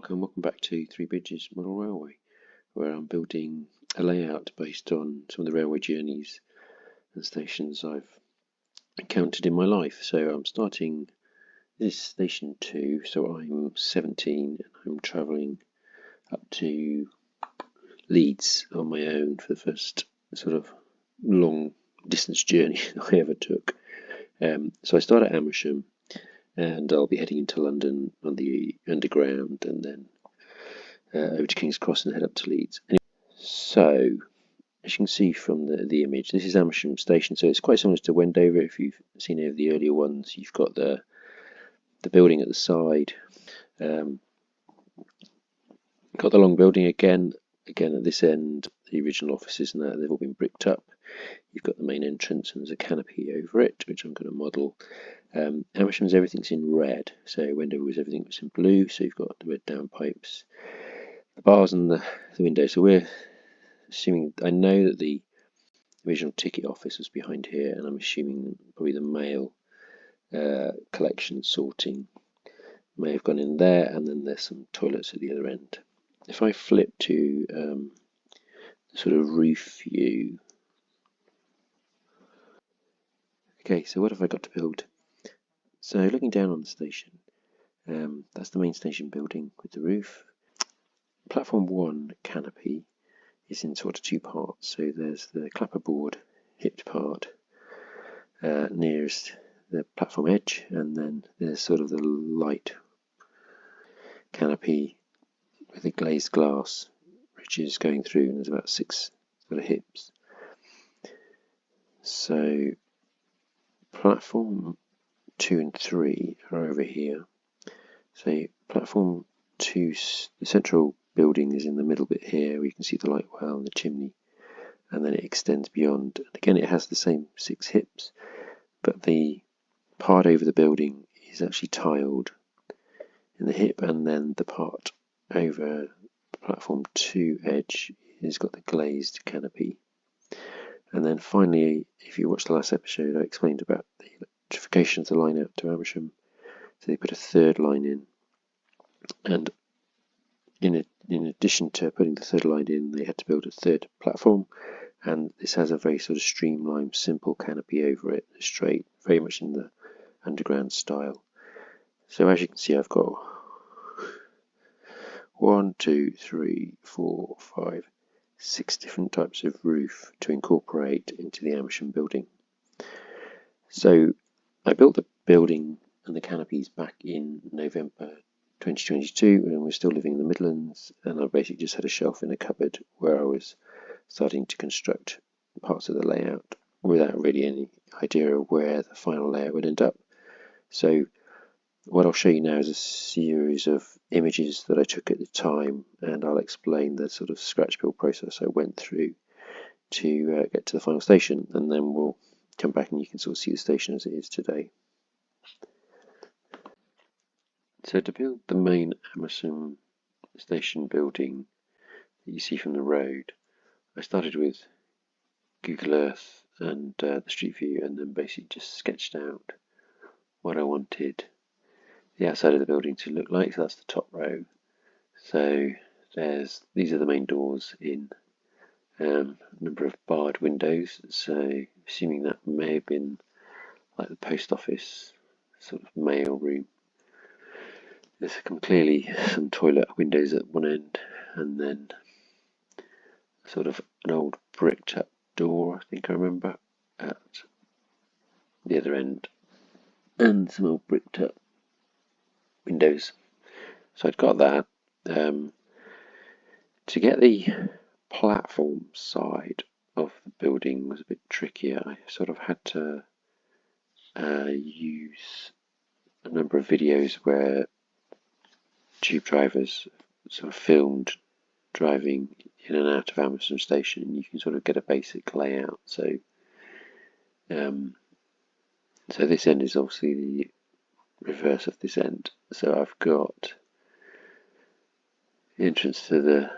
and welcome back to Three Bridges Model Railway, where I'm building a layout based on some of the railway journeys and stations I've encountered in my life. So I'm starting this station 2, so I'm 17 and I'm travelling up to Leeds on my own for the first sort of long distance journey I ever took. So I start at Amersham, and I'll be heading into London on the Underground and then over to King's Cross and head up to Leeds. Anyway, so, as you can see from the image, this is Amersham Station, so it's quite similar to Wendover. If you've seen any of the earlier ones, you've got the building at the side. Got the long building again at this end, the original offices and that, they've all been bricked up. You've got the main entrance and there's a canopy over it, which I'm going to model. Amersham's everything's in red, so Wendover was everything was in blue, so you've got the red downpipes, the bars and the windows. So we're assuming, I know that the original ticket office was behind here, and I'm assuming probably the mail collection sorting may have gone in there, and then there's some toilets at the other end. If I flip to the sort of roof view, okay, so what have I got to build? So looking down on the station, that's the main station building with the roof. Platform 1 canopy is in sort of two parts. So there's the clapperboard hipped part nearest the platform edge, and then there's sort of the light canopy with the glazed glass ridges going through, and there's about 6 sort of hips. So platform 2 and 3 are over here. So platform 2, the central building is in the middle bit here, where you can see the light well and the chimney, and then it extends beyond. And again, it has the same 6 hips, but the part over the building is actually tiled in the hip, and then the part over platform 2 edge has got the glazed canopy. And then finally, if you watched the last episode, I explained about the electrification of the line out to Amersham. So they put a third line in, and in addition to putting the third line in, they had to build a third platform, and this has a very sort of streamlined, simple canopy over it, straight, very much in the underground style. So as you can see, I've got 1, 2, 3, 4, 5, 6 different types of roof to incorporate into the Amersham building. So I built the building and the canopies back in November 2022, and we're still living in the Midlands, and I basically just had a shelf in a cupboard where I was starting to construct parts of the layout without really any idea of where the final layout would end up. So what I'll show you now is a series of images that I took at the time, and I'll explain the sort of scratch build process I went through to get to the final station, and then we'll come back and you can sort of see the station as it is today. So to build the main Amersham station building that you see from the road, I started with Google Earth and the Street View, and then basically just sketched out what I wanted the outside of the building to look like. So that's the top row. So these are the main doors in, a number of barred windows. So assuming that may have been like the post office sort of mail room. There's clearly some toilet windows at one end, and then sort of an old bricked up door, I think I remember, at the other end, and some old bricked up windows. So I'd got that. To get the platform side of the building was a bit trickier. I sort of had to use a number of videos where tube drivers sort of filmed driving in and out of Amersham station, and you can sort of get a basic layout. So so this end is obviously the reverse of this end. So I've got the entrance to the,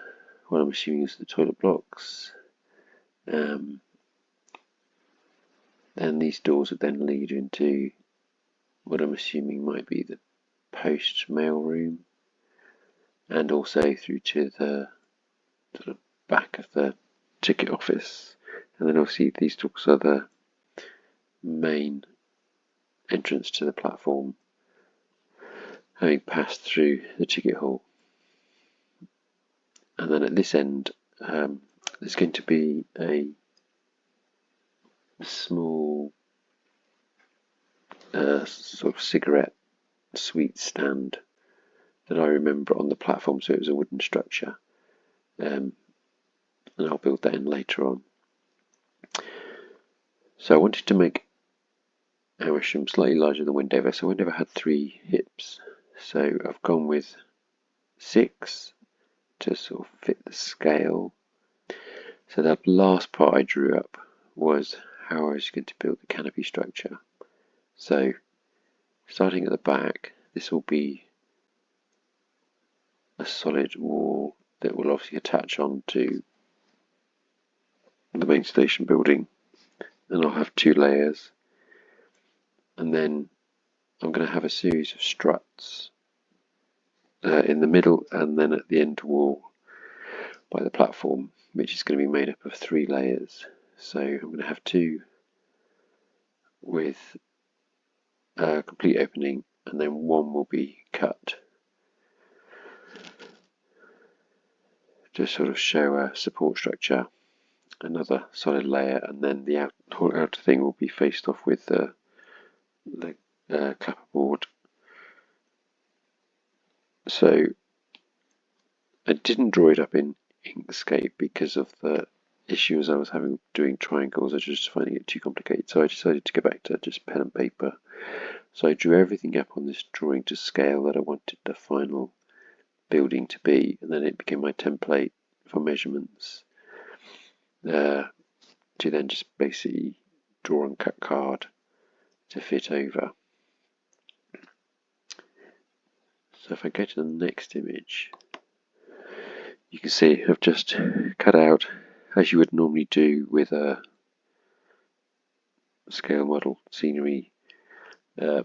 what I'm assuming is the toilet blocks. Then these doors would then lead into what I'm assuming might be the post mail room. and also through to the sort of back of the ticket office. And then obviously these talks are the main entrance to the platform, having passed through the ticket hall. And then at this end, there's going to be a small sort of cigarette sweet stand that I remember on the platform, so it was a wooden structure, and I'll build that in later on. So I wanted to make Amersham slightly larger than Wendover, so Wendover had 3 hips, so I've gone with 6 to sort of fit the scale. So that last part I drew up was how I was going to build the canopy structure. So starting at the back, this will be a solid wall that will obviously attach onto the main station building, and I'll have 2 layers, and then I'm going to have a series of struts in the middle and then at the end wall by the platform, which is going to be made up of 3 layers. So I'm going to have 2 with a complete opening, and then 1 will be cut to sort of show a support structure, another solid layer, and then the whole outer thing will be faced off with the clapperboard. So I didn't draw it up in Inkscape because of the issues I was having doing triangles. I was just finding it too complicated, so I decided to go back to just pen and paper. So I drew everything up on this drawing to scale that I wanted the final building to be, and then it became my template for measurements to then just basically draw and cut card to fit over. So if I go to the next image, you can see I've just cut out, as you would normally do with a scale model scenery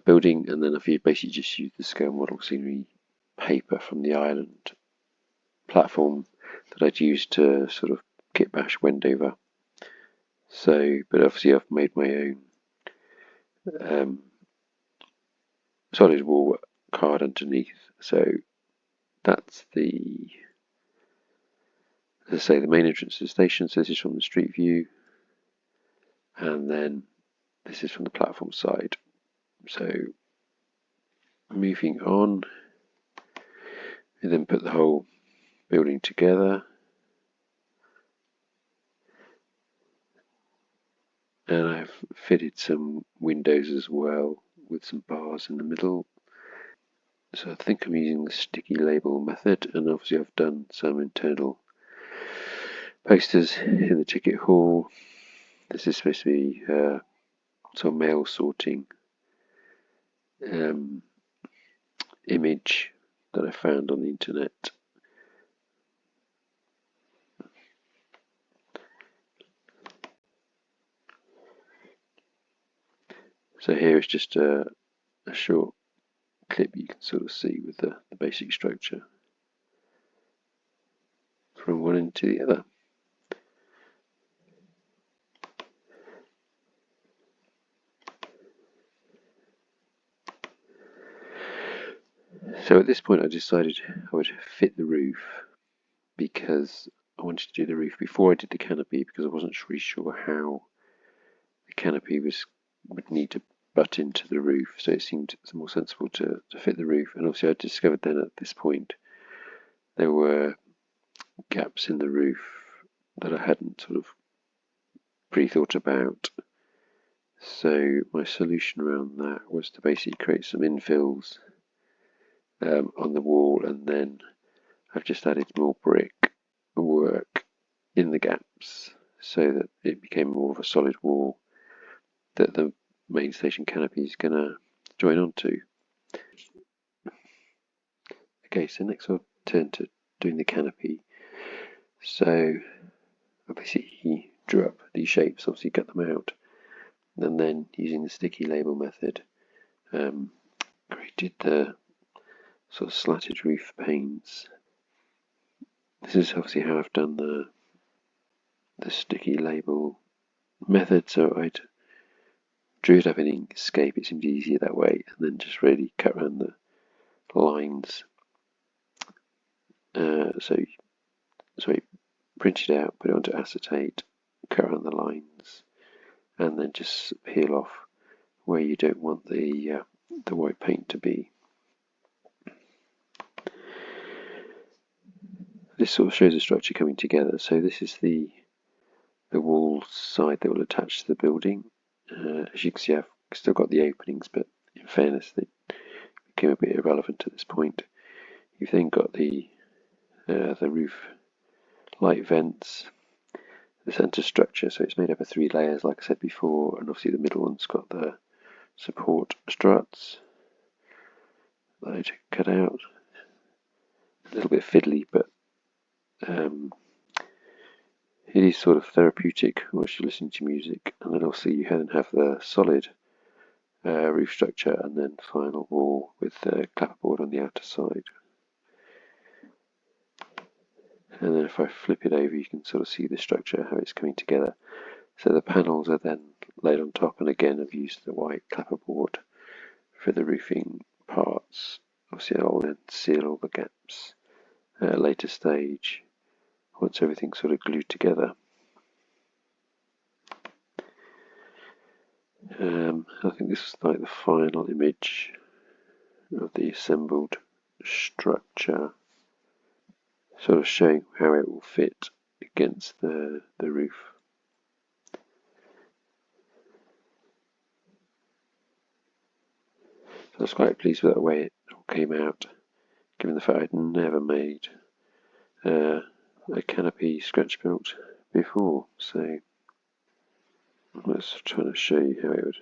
building, and then if you basically just use the scale model scenery paper from the island platform that I'd used to sort of kit bash Wendover. So, but obviously I've made my own solid wall card underneath. So that's the, as I say, the main entrance to the station. So this is from the street view, and then this is from the platform side. So moving on, we then put the whole building together, and I've fitted some windows as well with some bars in the middle. So I think I'm using the sticky label method, and obviously I've done some internal posters in the ticket hall. This is supposed to be some mail sorting image that I found on the internet. So here is just a short clip you can sort of see with the basic structure from one end to the other. So at this point I decided I would fit the roof, because I wanted to do the roof before I did the canopy, because I wasn't really sure how the canopy would need to butt into the roof, so it seemed more sensible to fit the roof. And obviously I discovered then at this point there were gaps in the roof that I hadn't sort of pre-thought about. So my solution around that was to basically create some infills on the wall, and then I've just added more brick work in the gaps so that it became more of a solid wall that the main station canopy is going to join onto. Okay, so next I'll turn to doing the canopy. So I basically drew up these shapes, obviously cut them out, and then using the sticky label method created the sort of slatted roof panes This is obviously how I've done the sticky label method, so I'd drew it up in Inkscape, it seemed easier that way, and then just really cut around the lines. So we print it out, put it onto acetate, cut around the lines, and then just peel off where you don't want the white paint to be. This sort of shows the structure coming together. So this is the wall side that will attach to the building. As you can see, I've still got the openings, but in fairness, they became a bit irrelevant at this point. You've then got the roof light vents, the centre structure, so it's made up of 3 layers, like I said before, and obviously the middle one's got the support struts that I cut out. A little bit fiddly, but it is sort of therapeutic whilst you're listening to music. And then also you then have the solid roof structure, and then final wall with the clapperboard on the outer side. And then if I flip it over, you can sort of see the structure, how it's coming together. So the panels are then laid on top, and again I've used the white clapperboard for the roofing parts. Obviously I'll then seal all the gaps at a later stage once everything's sort of glued together. I think this is like the final image of the assembled structure, sort of showing how it will fit against the roof. So I was quite pleased with the way it all came out, given the fact I'd never made a canopy scratch built before. So I was trying to show you how it would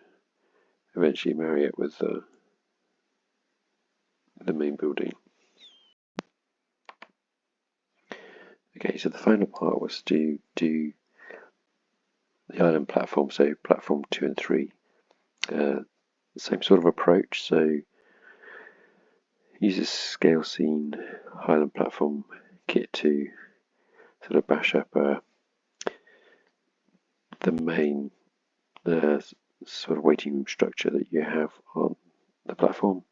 eventually marry it with the main building. Okay, so the final part was to do the island platform, so platform 2 and 3. Same sort of approach, so use a scale scene Highland platform kit to sort of bash up the main sort of waiting room structure that you have on the platform.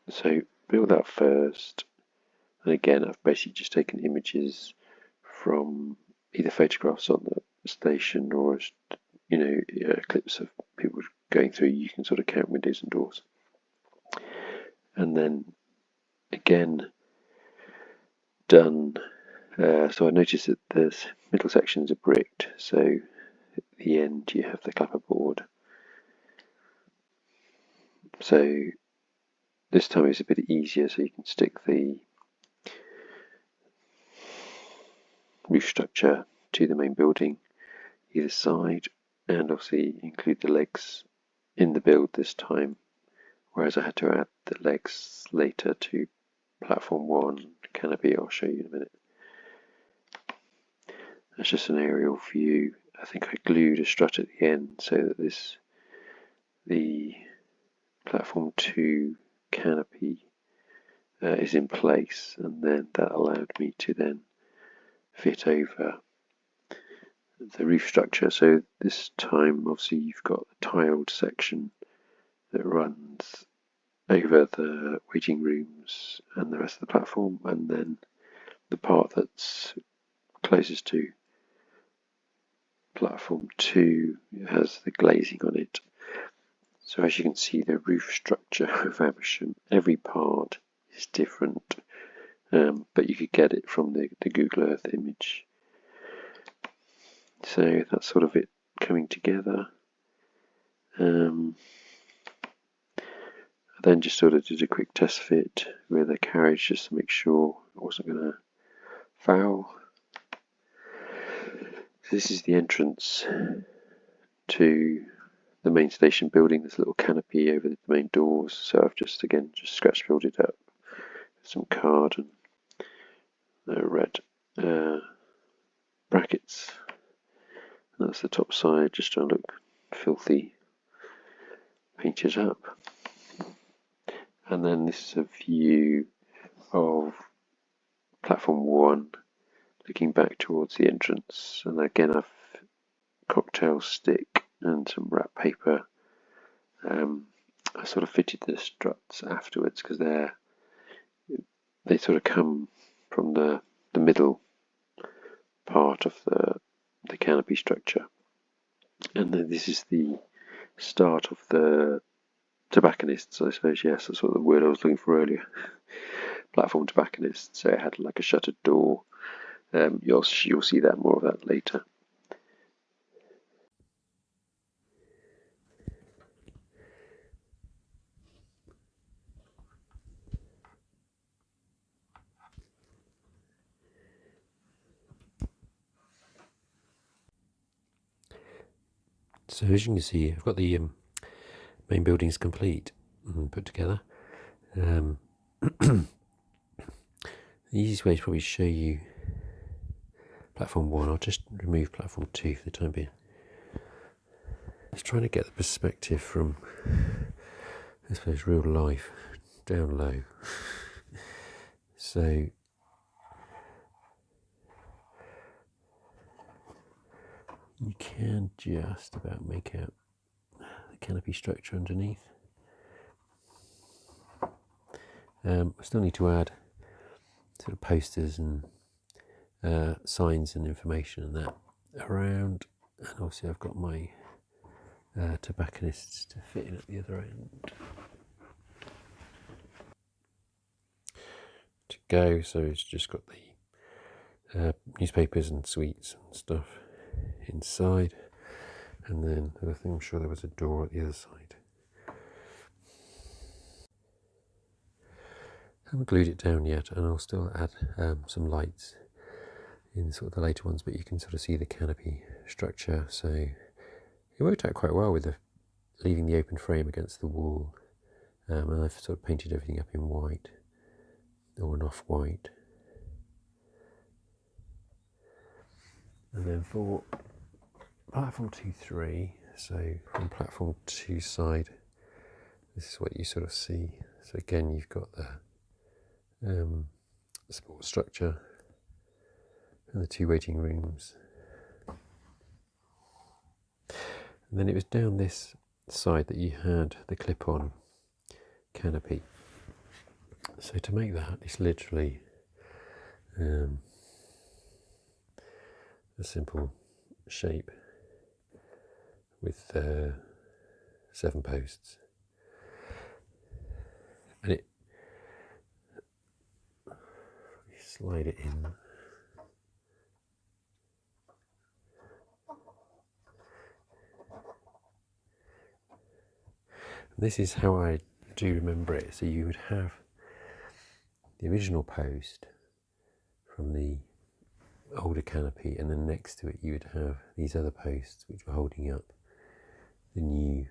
So build that first, and again I've basically just taken images from either photographs on the station or clips of people going through. You can sort of count windows and doors. And then again done, so I noticed that the middle sections are bricked, so at the end you have the clapperboard. So this time it's a bit easier, so you can stick the roof structure to the main building either side, and obviously include the legs in the build this time, whereas I had to add the legs later to platform 1 canopy. I'll show you in a minute. That's just an aerial view. I think I glued a strut at the end so that the platform 2 canopy is in place, and then that allowed me to then fit over the roof structure. So this time obviously you've got the tiled section that runs over the waiting rooms and the rest of the platform, and then the part that's closest to platform 2 has the glazing on it. So as you can see, the roof structure of Amersham, every part is different, but you could get it from the Google Earth image. So that's sort of it coming together. I then just sort of did a quick test fit with a carriage just to make sure it wasn't going to foul. So this is the entrance to the main station building. There's a little canopy over the main doors, so I've just scratch built it up with some card and red brackets. And that's the top side, just trying to look filthy, paint it up. And then this is a view of platform 1, looking back towards the entrance, and again I've cocktail stick and some wrap paper. I sort of fitted the struts afterwards because they sort of come from the middle part of the canopy structure, and then this is the start of the tobacconists, I suppose. Yes, that's what the word I was looking for earlier. Platform tobacconists. So it had like a shuttered door. You'll see that more of that later. So as you can see, I've got the main buildings complete and put together. The easiest way is probably to show you platform 1. I'll just remove platform 2 for the time being. Just trying to get the perspective from, I suppose, real life down low. So you can just about make out the canopy structure underneath. I still need to add sort of posters and signs and information and that around, and obviously I've got my tobacconists to fit in at the other end to go. So it's just got the newspapers and sweets and stuff inside, and then I think I'm sure there was a door at the other side. I haven't glued it down yet, and I'll still add some lights in sort of the later ones, but you can sort of see the canopy structure. So it worked out quite well with leaving the open frame against the wall, and I've sort of painted everything up in white or an off-white. And then for platform 2, 3, so from platform 2 side, this is what you sort of see. So again, you've got the support structure and the 2 waiting rooms. And then it was down this side that you had the clip-on canopy. So to make that, it's literally a simple shape with 7 posts, and you slide it in. And this is how I do remember it. So you would have the original post from the older canopy, and then next to it you would have these other posts which were holding up the new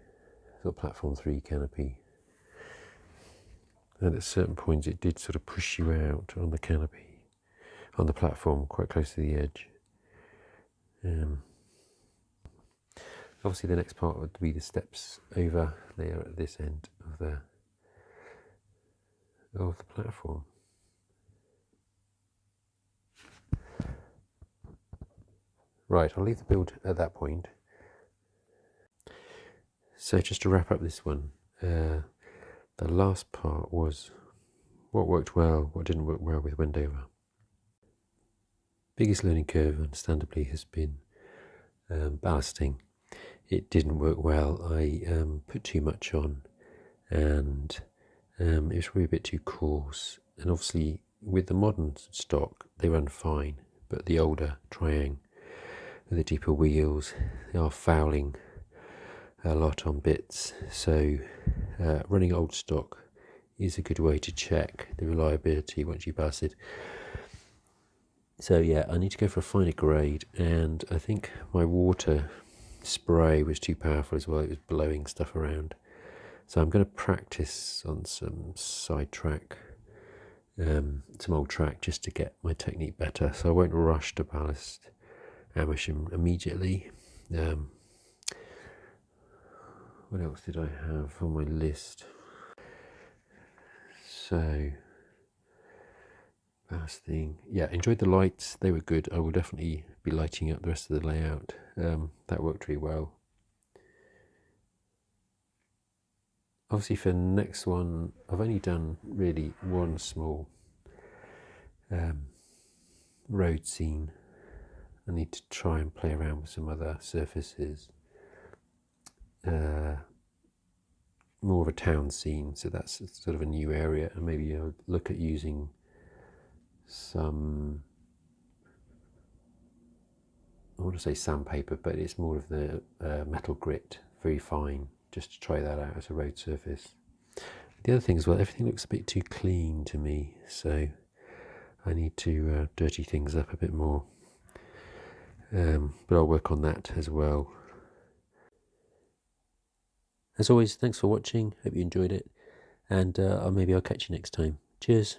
sort of platform 3 canopy. And at certain points it did sort of push you out on the canopy, on the platform, quite close to the edge. Obviously the next part would be the steps over there at this end of the platform. Right, I'll leave the build at that point. So just to wrap up this one, the last part was what worked well, what didn't work well with Wendover. Biggest learning curve, understandably, has been ballasting. It didn't work well. I put too much on, and it was really a bit too coarse. And obviously, with the modern stock, they run fine, but the older Triang with the deeper wheels, they are fouling a lot on bits. So running old stock is a good way to check the reliability once you pass it. So yeah, I need to go for a finer grade, and I think my water spray was too powerful as well. It was blowing stuff around. So I'm going to practice on some side track, some old track, just to get my technique better. So I won't rush to ballast Amersham immediately. What else did I have on my list? So Last thing, yeah, enjoyed the lights. They were good. I will definitely be lighting up the rest of the layout. That worked really well. Obviously for the next one, I've only done really one small road scene. I need to try and play around with some other surfaces. More of a town scene, so that's sort of a new area, and maybe I'll look at using some, I want to say sandpaper, but it's more of the metal grit, very fine, just to try that out as a road surface. The other thing as well, everything looks a bit too clean to me, so I need to dirty things up a bit more. But I'll work on that as well. As always, thanks for watching. Hope you enjoyed it, and maybe I'll catch you next time. Cheers.